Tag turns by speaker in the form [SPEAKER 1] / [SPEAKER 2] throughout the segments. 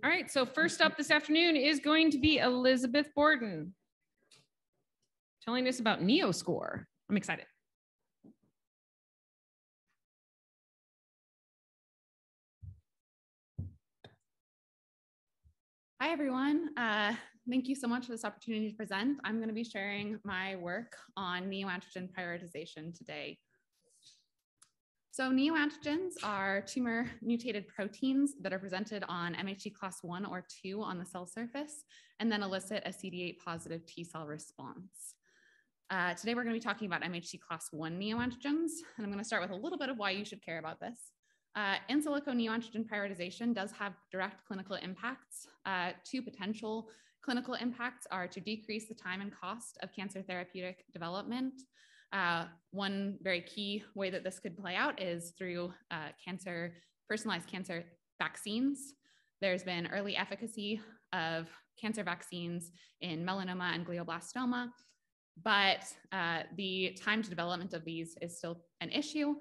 [SPEAKER 1] All right, so first up this afternoon is going to be Elizabeth Borden, telling us about NeoScore. I'm excited.
[SPEAKER 2] Hi, everyone. Thank you so much for this opportunity to present. I'm going to be sharing my work on neoantigen prioritization today. So neoantigens are tumor mutated proteins that are presented on MHC class 1 or 2 on the cell surface and then elicit a CD8 positive T cell response. Today, we're going to be talking about MHC class 1 neoantigens, and I'm going to start with a little bit of why you should care about this. In silico neoantigen prioritization does have direct clinical impacts. Two potential clinical impacts are to decrease the time and cost of cancer therapeutic development. One very key way that this could play out is through personalized cancer vaccines. There's been early efficacy of cancer vaccines in melanoma and glioblastoma, but the time to development of these is still an issue,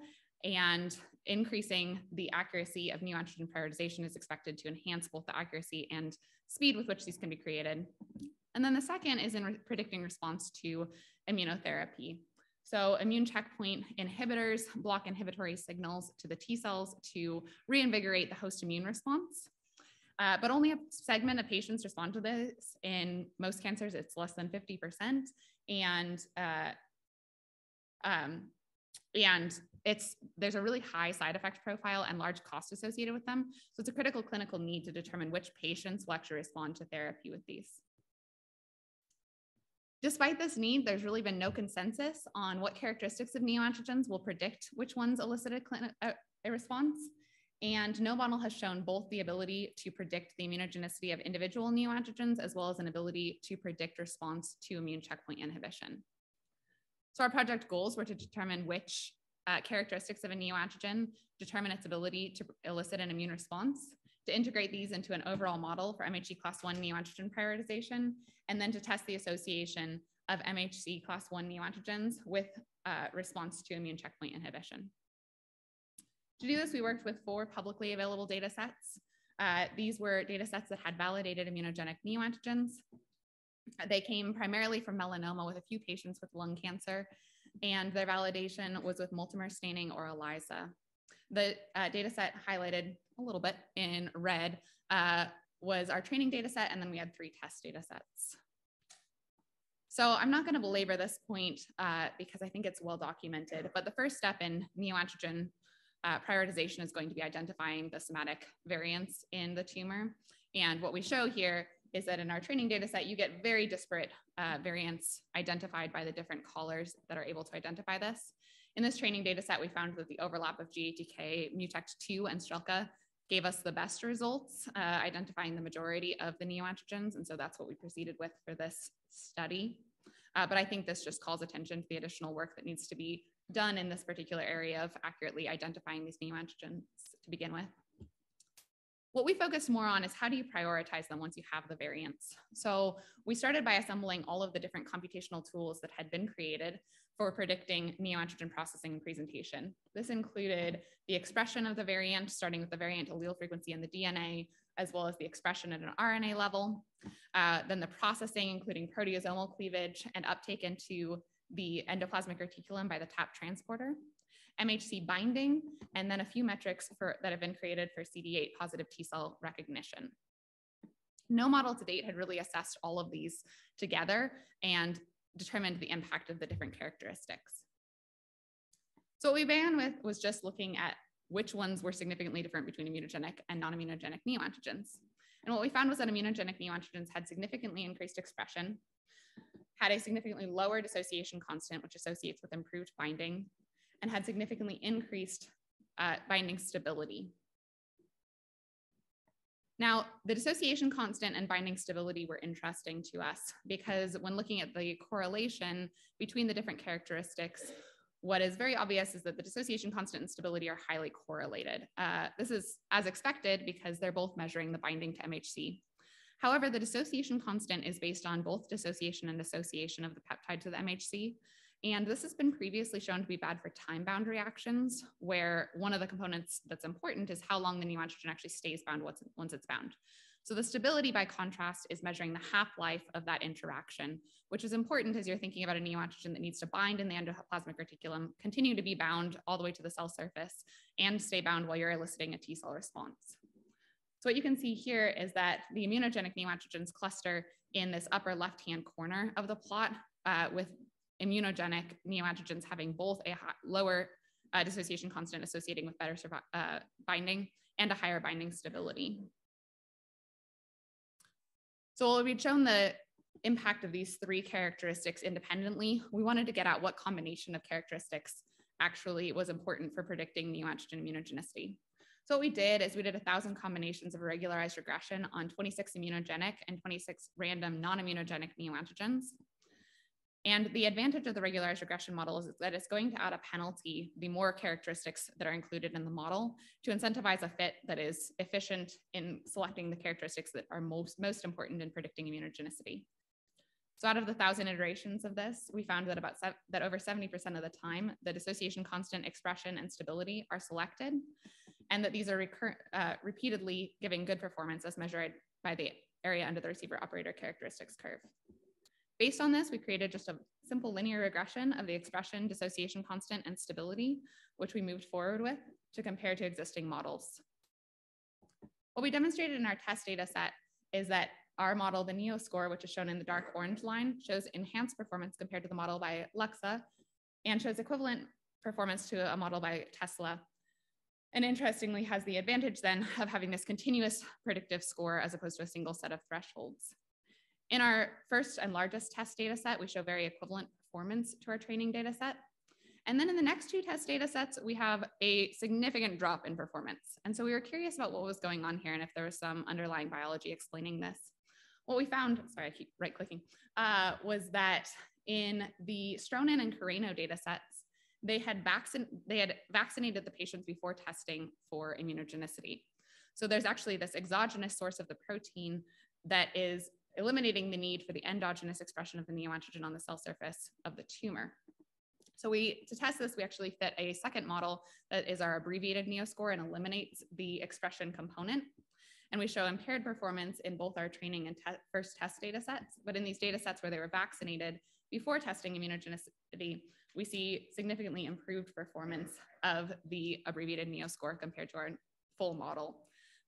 [SPEAKER 2] and increasing the accuracy of neoantigen prioritization is expected to enhance both the accuracy and speed with which these can be created. And then the second is in predicting response to immunotherapy. So immune checkpoint inhibitors block inhibitory signals to the T cells to reinvigorate the host immune response. But only a segment of patients respond to this. In most cancers, it's less than 50%. And there's a really high side effect profile and large cost associated with them. So it's a critical clinical need to determine which patients will actually respond to therapy with these. Despite this need, there's really been no consensus on what characteristics of neoantigens will predict which ones elicited a response. And no model has shown both the ability to predict the immunogenicity of individual neoantigens as well as an ability to predict response to immune checkpoint inhibition. So our project goals were to determine which characteristics of a neoantigen determine its ability to elicit an immune response, to integrate these into an overall model for MHC class 1 neoantigen prioritization, and then to test the association of MHC class 1 neoantigens with response to immune checkpoint inhibition. To do this, we worked with 4 publicly available data sets. These were data sets that had validated immunogenic neoantigens. They came primarily from melanoma with a few patients with lung cancer, and their validation was with multimer staining or ELISA. The data set highlighted a little bit in red was our training data set, and then we had 3 test data sets. So I'm not going to belabor this point because I think it's well documented, but the first step in neoantigen prioritization is going to be identifying the somatic variants in the tumor. And what we show here is that in our training data set, you get very disparate variants identified by the different callers that are able to identify this. In this training data set, we found that the overlap of GATK, MUTECT2, and Strelka gave us the best results, identifying the majority of the neoantigens. And so that's what we proceeded with for this study. But I think this just calls attention to the additional work that needs to be done in this particular area of accurately identifying these neoantigens to begin with. What we focused more on is how do you prioritize them once you have the variants? So we started by assembling all of the different computational tools that had been created for predicting neoantigen processing and presentation. This included the expression of the variant, starting with the variant allele frequency in the DNA, as well as the expression at an RNA level. Then the processing, including proteasomal cleavage and uptake into the endoplasmic reticulum by the TAP transporter, MHC binding, and then a few metrics that have been created for CD8 positive T cell recognition. No model to date had really assessed all of these together and determined the impact of the different characteristics. So what we began with was just looking at which ones were significantly different between immunogenic and non-immunogenic neoantigens. And what we found was that immunogenic neoantigens had significantly increased expression, had a significantly lower dissociation constant, which associates with improved binding, and had significantly increased binding stability. Now, the dissociation constant and binding stability were interesting to us because when looking at the correlation between the different characteristics, what is very obvious is that the dissociation constant and stability are highly correlated. This is as expected because they're both measuring the binding to MHC. However, the dissociation constant is based on both dissociation and association of the peptide to the MHC. And this has been previously shown to be bad for time-bound reactions, where one of the components that's important is how long the neoantigen actually stays bound once it's bound. So the stability, by contrast, is measuring the half-life of that interaction, which is important as you're thinking about a neoantigen that needs to bind in the endoplasmic reticulum, continue to be bound all the way to the cell surface, and stay bound while you're eliciting a T cell response. So what you can see here is that the immunogenic neoantigens cluster in this upper left-hand corner of the plot, with immunogenic neoantigens having both a lower dissociation constant associating with better binding and a higher binding stability. So while we've shown the impact of these three characteristics independently, we wanted to get at what combination of characteristics actually was important for predicting neoantigen immunogenicity. So what we did is we did 1,000 combinations of a regularized regression on 26 immunogenic and 26 random non-immunogenic neoantigens. And the advantage of the regularized regression model is that it's going to add a penalty the more characteristics that are included in the model to incentivize a fit that is efficient in selecting the characteristics that are most important in predicting immunogenicity. So out of the 1,000 iterations of this, we found that that over 70% of the time, the dissociation constant, expression, and stability are selected, and that these are repeatedly giving good performance as measured by the area under the receiver operator characteristics curve. Based on this, we created just a simple linear regression of the expression, dissociation constant, and stability, which we moved forward with to compare to existing models. What we demonstrated in our test data set is that our model, the NeoScore, which is shown in the dark orange line, shows enhanced performance compared to the model by Lexa and shows equivalent performance to a model by Tesla. And interestingly, has the advantage then of having this continuous predictive score as opposed to a single set of thresholds. In our first and largest test data set, we show very equivalent performance to our training data set. And then in the next two test data sets, we have a significant drop in performance. And so we were curious about what was going on here and if there was some underlying biology explaining this. What we found, sorry, I keep right-clicking, was that in the Stronin and Carreno data sets, they had vaccinated the patients before testing for immunogenicity. So there's actually this exogenous source of the protein that is eliminating the need for the endogenous expression of the neoantigen on the cell surface of the tumor. So to test this, we actually fit a second model that is our abbreviated NeoScore and eliminates the expression component. And we show impaired performance in both our training and first test data sets. But in these data sets where they were vaccinated before testing immunogenicity, we see significantly improved performance of the abbreviated NeoScore compared to our full model.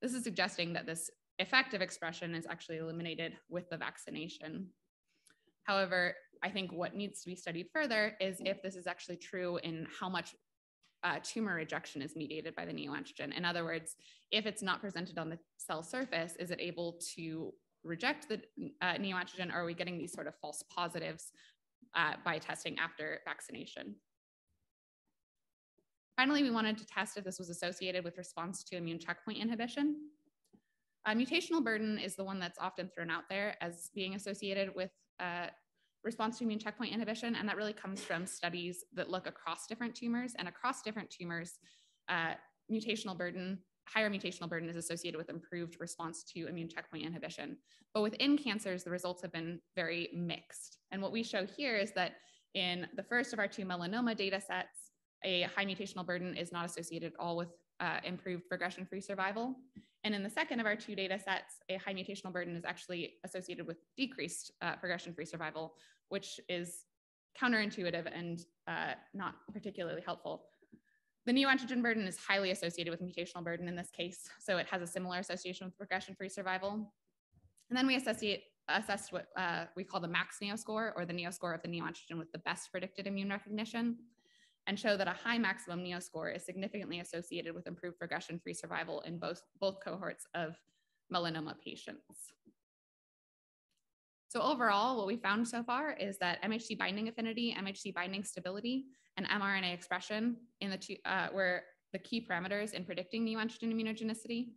[SPEAKER 2] This is suggesting that this effective expression is actually eliminated with the vaccination. However, I think what needs to be studied further is if this is actually true in how much tumor rejection is mediated by the neoantigen. In other words, if it's not presented on the cell surface, is it able to reject the neoantigen, or are we getting these sort of false positives by testing after vaccination? Finally, we wanted to test if this was associated with response to immune checkpoint inhibition. Mutational burden is the one that's often thrown out there as being associated with response to immune checkpoint inhibition, and that really comes from studies that look across different tumors, and across different tumors, higher mutational burden is associated with improved response to immune checkpoint inhibition. But within cancers, the results have been very mixed. And what we show here is that in the first of our two melanoma data sets, a high mutational burden is not associated at all with improved progression-free survival. And in the second of our two data sets, a high mutational burden is actually associated with decreased progression-free survival, which is counterintuitive and not particularly helpful. The neoantigen burden is highly associated with mutational burden in this case, so it has a similar association with progression-free survival. And then we assessed what we call the max NeoScore, or the NeoScore of the neoantigen with the best predicted immune recognition, and show that a high maximum NeoScore is significantly associated with improved progression-free survival in both cohorts of melanoma patients. So overall, what we found so far is that MHC binding affinity, MHC binding stability, and mRNA expression in were the key parameters in predicting neoantigen immunogenicity.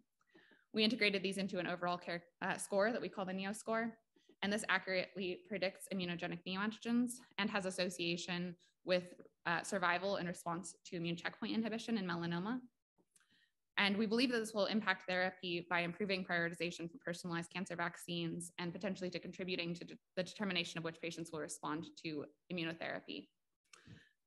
[SPEAKER 2] We integrated these into an overall score that we call the NeoScore, and this accurately predicts immunogenic neoantigens and has association with survival in response to immune checkpoint inhibition in melanoma. And we believe that this will impact therapy by improving prioritization for personalized cancer vaccines and potentially to contributing to the determination of which patients will respond to immunotherapy.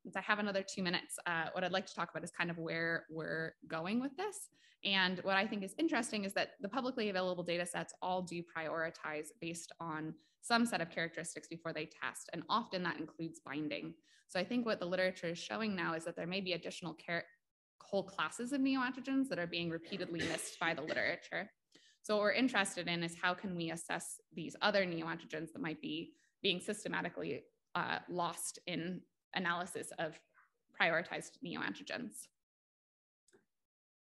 [SPEAKER 2] since I have another 2 minutes, what I'd like to talk about is kind of where we're going with this. And what I think is interesting is that the publicly available data sets all do prioritize based on some set of characteristics before they test. And often that includes binding. So I think what the literature is showing now is that there may be additional whole classes of neoantigens that are being repeatedly missed by the literature. So what we're interested in is how can we assess these other neoantigens that might be being systematically lost in analysis of prioritized neoantigens.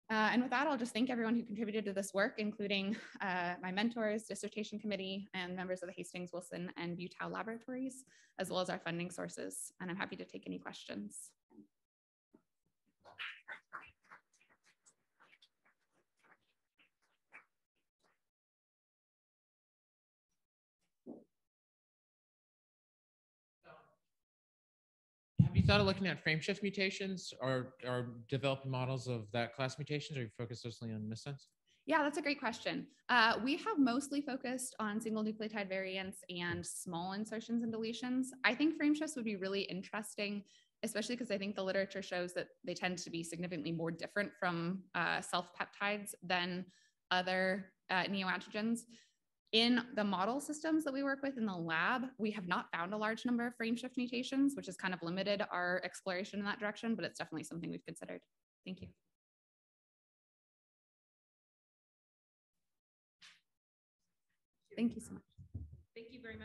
[SPEAKER 2] And with that, I'll just thank everyone who contributed to this work, including my mentors, dissertation committee, and members of the Hastings, Wilson, and Butau laboratories, as well as our funding sources. And I'm happy to take any questions.
[SPEAKER 3] Have you thought of looking at frame shift mutations or developing models of that class mutations, or you focus mostly on missense?
[SPEAKER 2] Yeah, that's a great question. We have mostly focused on single nucleotide variants and small insertions and deletions. I think frame shifts would be really interesting, especially because I think the literature shows that they tend to be significantly more different from self-peptides than other neoantigens. In the model systems that we work with in the lab, we have not found a large number of frame shift mutations, which has kind of limited our exploration in that direction, but it's definitely something we've considered. Thank you. Thank you so much.
[SPEAKER 1] Thank you very much.